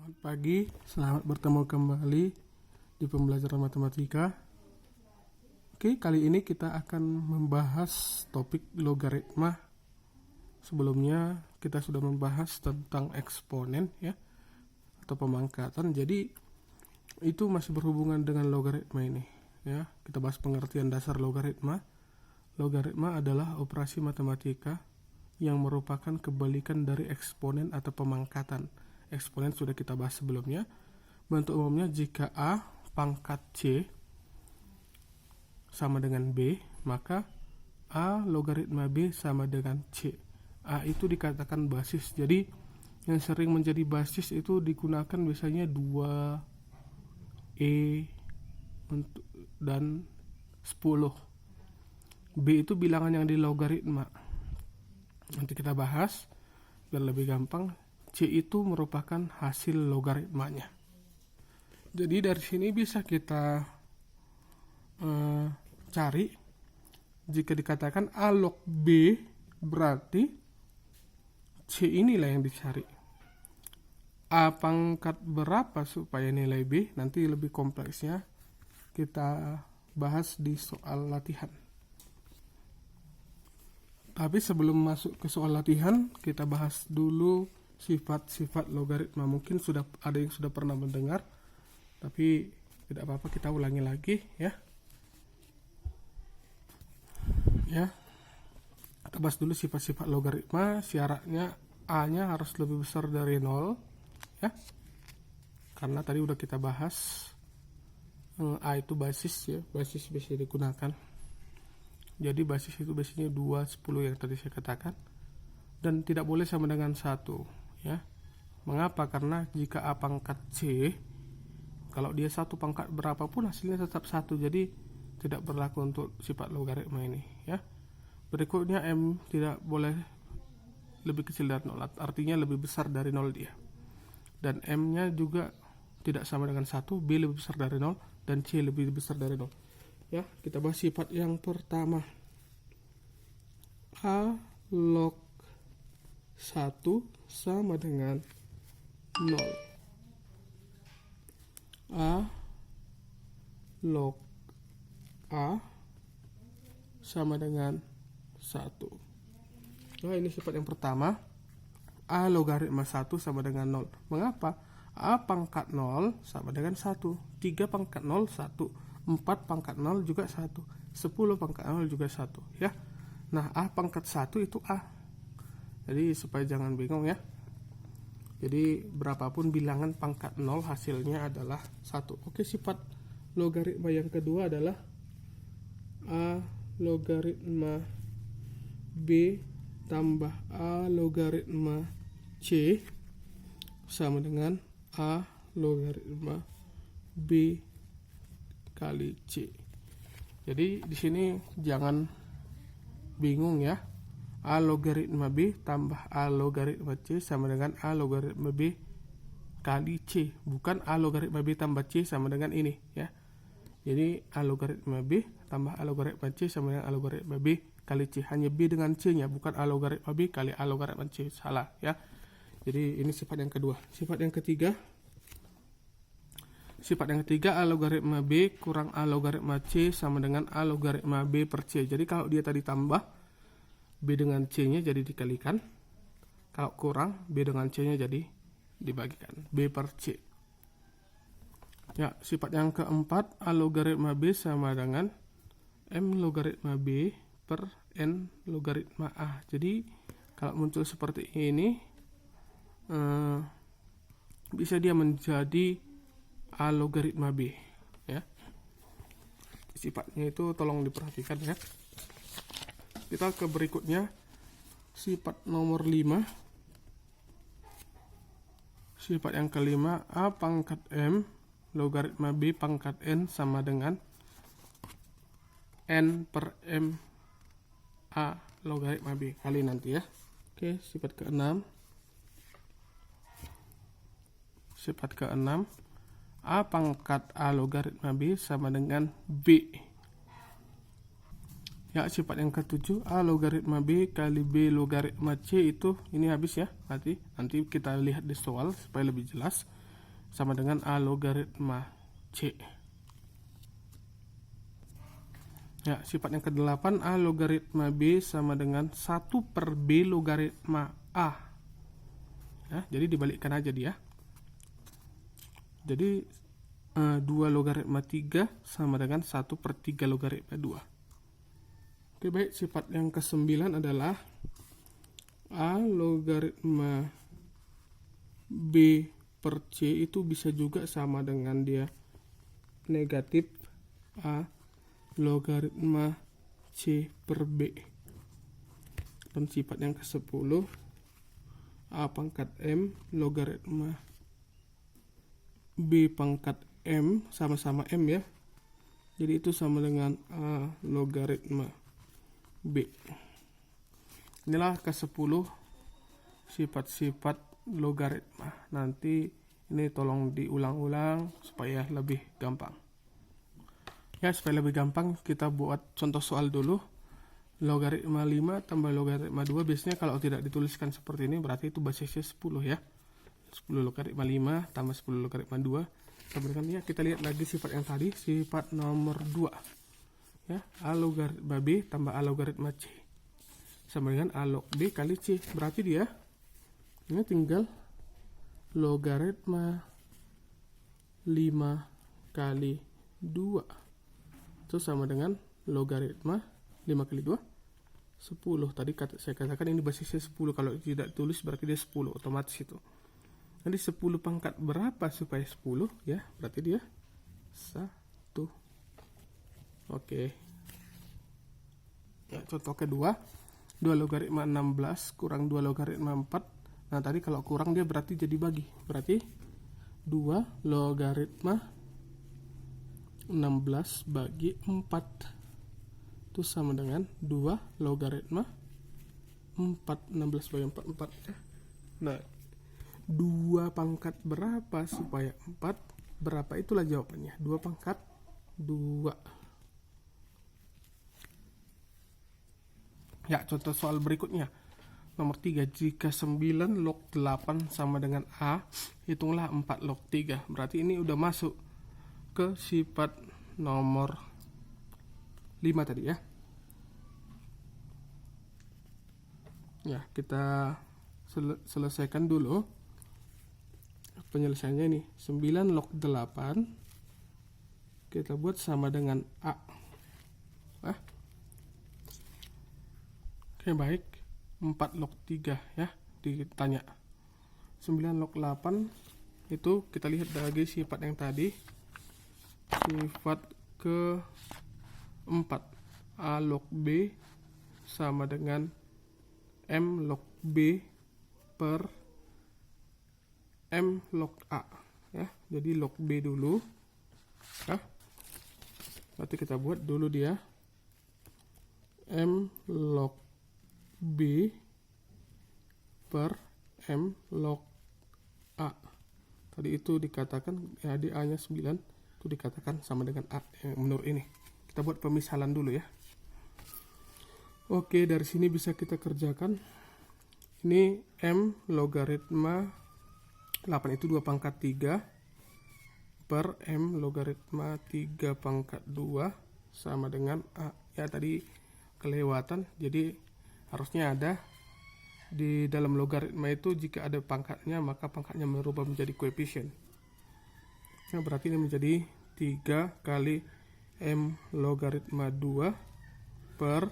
Selamat pagi, selamat bertemu kembali di pembelajaran matematika. Oke, kali ini kita akan membahas topik logaritma. Sebelumnya kita sudah membahas tentang eksponen ya, atau pemangkatan. Jadi itu masih berhubungan dengan logaritma ini ya. Kita bahas pengertian dasar logaritma. Logaritma adalah operasi matematika yang merupakan kebalikan dari eksponen atau pemangkatan. Eksponen sudah kita bahas sebelumnya. Bentuk umumnya jika A pangkat C sama dengan B, maka A logaritma B sama dengan C. A itu dikatakan basis. Jadi yang sering menjadi basis itu digunakan biasanya 2E dan 10. B itu bilangan yang di logaritma. Nanti kita bahas biar lebih gampang. C itu merupakan hasil logaritmanya. Jadi dari sini bisa kita cari, jika dikatakan A log B berarti C inilah yang dicari. A pangkat berapa supaya nilai B? Nanti lebih kompleksnya kita bahas di soal latihan. Tapi sebelum masuk ke soal latihan, kita bahas dulu sifat-sifat logaritma. Mungkin sudah ada yang sudah pernah mendengar, tapi tidak apa-apa, kita ulangi lagi ya. Kita bahas dulu sifat-sifat logaritma. Syaratnya A-nya harus lebih besar dari 0 ya. Karena tadi udah kita bahas A itu basis ya, basis bisa digunakan. Jadi basis itu biasanya 2, 10 yang tadi saya katakan. Dan tidak boleh sama dengan 1 ya. Mengapa? Karena jika A pangkat C, kalau dia 1 pangkat berapapun hasilnya tetap 1. Jadi tidak berlaku untuk sifat logaritma ini ya. Berikutnya M tidak boleh lebih kecil dari 0, artinya lebih besar dari 0 dia. Dan M nya juga tidak sama dengan 1, B lebih besar dari 0, dan C lebih besar dari 0 ya. Kita bahas sifat yang pertama. A log 1 sama dengan 0. A log A sama dengan 1. Nah, ini sifat yang pertama. A logaritma 1 sama dengan 0. Mengapa? A pangkat 0 sama dengan 1. 3 pangkat 0, 1. 4 pangkat 0 juga 1. 10 pangkat 0 juga 1 ya. Nah, A pangkat 1 itu A. Jadi supaya jangan bingung ya. Jadi berapapun bilangan pangkat 0 hasilnya adalah 1. Oke, sifat logaritma yang kedua adalah A logaritma B tambah A logaritma C sama dengan A logaritma B kali C. Jadi di sini jangan bingung ya. A logaritma B tambah A logaritma C sama dengan A logaritma B kali C, bukan A logaritma B tambah C sama dengan ini ya. Jadi A logaritma B tambah A logaritma C sama dengan A logaritma B kali C. Hanya B dengan C nya, bukan A logaritma B kali A logaritma C. Salah ya. Jadi ini sifat yang kedua. Sifat yang ketiga, A logaritma B kurang A logaritma C sama dengan A logaritma B per C. Jadi kalau dia tadi tambah, B dengan C nya jadi dikalikan. Kalau kurang, B dengan C nya jadi dibagikan. B per C. Ya, sifat yang keempat, A logaritma B sama dengan M logaritma B per N logaritma A. Jadi kalau muncul seperti ini, bisa dia menjadi A logaritma B ya. Sifatnya itu tolong diperhatikan ya. Kita ke berikutnya, sifat nomor 5. Sifat yang kelima, A pangkat M logaritma B pangkat N sama dengan N per M A logaritma B kali nanti ya. Oke, sifat ke-6. Sifat ke-6, A pangkat A logaritma B sama dengan B. Ya, sifat yang ke-7, A logaritma B kali B logaritma C itu ini habis ya. Nanti kita lihat di soal supaya lebih jelas. sama dengan A logaritma C. Ya, sifat yang ke-8, A logaritma B sama dengan 1 per B logaritma A. Ya, jadi dibalikkan aja dia. Jadi 2 logaritma 3 sama dengan 1 per 3 logaritma 2. Oke, baik. Sifat yang ke-9 adalah A logaritma B per C itu bisa juga sama dengan dia negatif A logaritma C per B. Dan sifat yang ke-10, A pangkat M logaritma B pangkat M, sama-sama M ya. Jadi itu sama dengan A logaritma B. Inilah ke-10 sifat-sifat logaritma. Nanti ini tolong diulang-ulang supaya lebih gampang. Ya, supaya lebih gampang kita buat contoh soal dulu. Logaritma 5 tambah logaritma 2, biasanya kalau tidak dituliskan seperti ini berarti itu basisnya 10 ya. 10 logaritma 5 tambah 10 logaritma 2 sama dengan, ya kita lihat lagi sifat yang tadi, sifat nomor 2 ya, A logaritma B tambah A logaritma C sama dengan A log B kali C. Berarti dia ini tinggal logaritma 5 kali 2 itu sama dengan logaritma 5 kali 2 10. Tadi saya katakan ini basisnya 10, kalau tidak tulis berarti dia 10 otomatis itu. Nanti 10 pangkat berapa supaya 10 ya? Berarti dia 1. Oke. Ya, contoh kedua, 2 logaritma 16 kurang 2 logaritma 4. Nah, tadi kalau kurang dia berarti jadi bagi. Berarti 2 logaritma 16 bagi 4 itu sama dengan 2 logaritma 4. 16 bagi 4, 4 ya. Nah, 2 pangkat berapa supaya 4 berapa, itulah jawabannya. 2 pangkat 2. Ya, contoh soal berikutnya nomor 3, jika 9 log 8 sama dengan A, hitunglah 4 log 3. Berarti ini udah masuk ke sifat nomor 5 tadi ya. Ya, kita selesaikan dulu penyelesaiannya ini. 9 log 8 kita buat sama dengan A. Oke, baik. 4 log 3 ya ditanya. 9 log 8 itu kita lihat lagi sifat yang tadi. Sifat ke-4, A log B sama dengan M log B per M log A ya. Jadi log B dulu ya. Berarti kita buat dulu dia M log B per M log A. Tadi itu dikatakan ya, di A nya 9 itu dikatakan sama dengan A yang menurut ini. Kita buat pemisalan dulu ya. Oke, dari sini bisa kita kerjakan. Ini M logaritma 8 itu 2 pangkat 3 per M logaritma 3 pangkat 2 sama dengan A. Ya, tadi kelewatan, jadi harusnya ada di dalam logaritma itu, jika ada pangkatnya maka pangkatnya merubah menjadi koefisien. Nah, berarti ini menjadi 3 kali M logaritma 2 per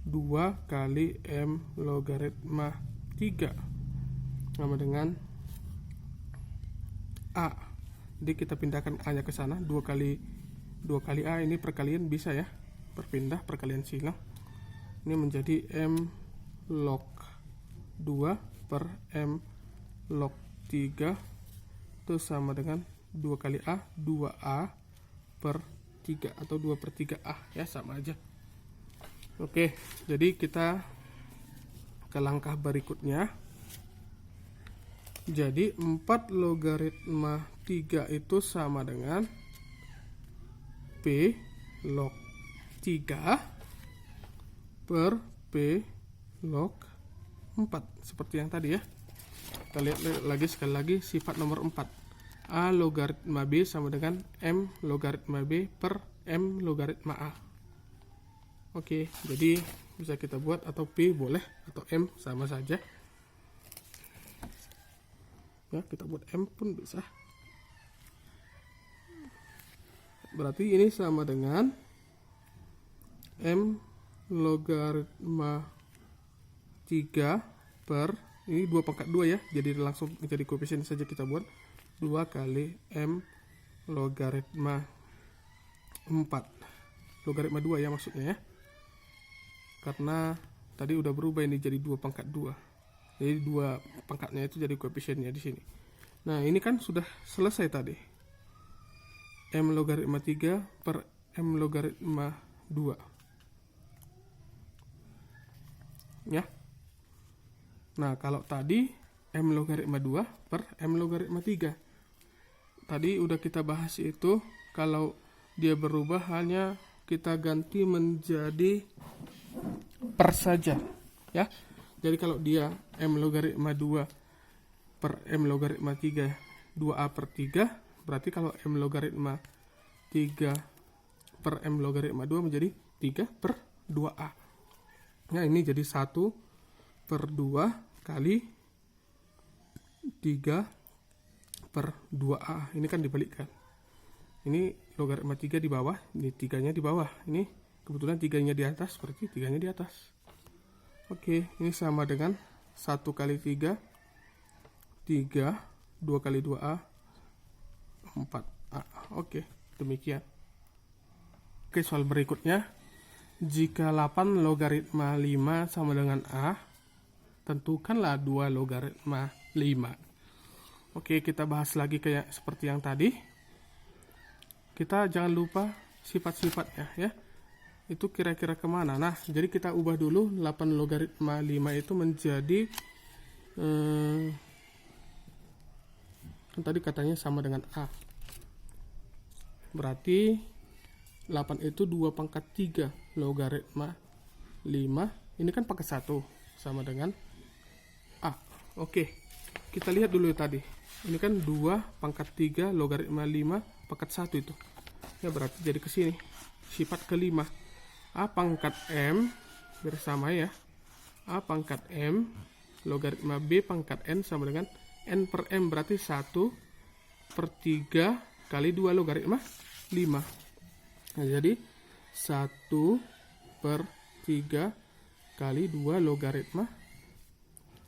2 kali M logaritma 3 sama dengan A. Jadi kita pindahkan A nya ke sana, 2 kali A, ini perkalian bisa ya, berpindah perkalian silang. Ini menjadi M log 2 per M log 3 itu sama dengan 2 kali A, 2A per 3 atau 2 per 3A ya, sama aja. Oke, jadi kita ke langkah berikutnya. Jadi 4 logaritma 3 itu sama dengan P log 3 per P log 4 seperti yang tadi ya. Kita lihat lagi sekali lagi sifat nomor 4. A logaritma B sama dengan M logaritma B per M logaritma A. Oke, jadi bisa kita buat atau P boleh atau M sama saja. Ya, kita buat M pun bisa. Berarti ini sama dengan M logaritma 3 per, ini 2 pangkat 2 ya, jadi langsung menjadi koefisien saja kita buat 2 kali M logaritma 4. Logaritma 2 ya maksudnya ya. Karena tadi udah berubah ini jadi 2 pangkat 2. Jadi 2 pangkatnya itu jadi koefisiennya di sini. Nah, ini kan sudah selesai tadi. M logaritma 3 per M logaritma 2. Ya. Nah, kalau tadi M logaritma 2 per M logaritma 3. Tadi udah kita bahas itu, kalau dia berubah hanya kita ganti menjadi per saja, ya. Jadi kalau dia M logaritma 2 per M logaritma 3, 2A per 3, berarti kalau M logaritma 3 per M logaritma 2 menjadi 3 per 2A. Nah, ini jadi 1 per 2 kali 3 per 2A. Ini kan dibalikkan. Ini logaritma 3 di bawah, ini 3-nya di bawah. Ini kebetulan 3-nya di atas, berarti 3-nya di atas. Oke, ini sama dengan 1 kali 3, 3, 2 kali 2A, 4A. Oke, demikian. Oke, soal berikutnya. Jika 8 logaritma 5 sama dengan A, tentukanlah 2 logaritma 5. Oke, kita bahas lagi kayak seperti yang tadi. Kita jangan lupa sifat-sifatnya ya. Itu kira-kira kemana. Nah, jadi kita ubah dulu 8 logaritma 5 itu menjadi tadi katanya sama dengan A. Berarti 8 itu 2 pangkat 3 logaritma 5. Ini kan pangkat 1 sama dengan A. Oke, kita lihat dulu tadi. Ini kan 2 pangkat 3 logaritma 5 pangkat 1 itu. Ya, berarti jadi ke sini. Sifat kelima. A pangkat M bersama ya. A pangkat M logaritma B pangkat N sama dengan N per M. Berarti 1 per 3 kali 2 logaritma 5. Nah, jadi 1 per 3 kali 2 logaritma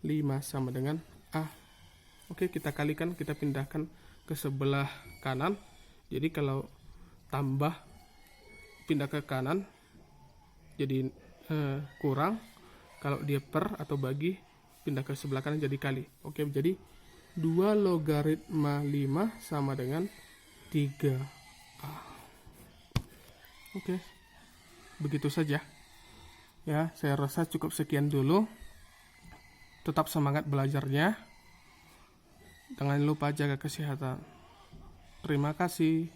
5 sama dengan A. Oke, kita kalikan, kita pindahkan ke sebelah kanan. Jadi kalau tambah pindah ke kanan jadi kurang. Kalau dia per atau bagi pindah ke sebelah kanan jadi kali. Oke, jadi 2 logaritma 5 sama dengan 3A. Oke, begitu saja. Ya, saya rasa cukup sekian dulu. Tetap semangat belajarnya. Jangan lupa jaga kesehatan. Terima kasih.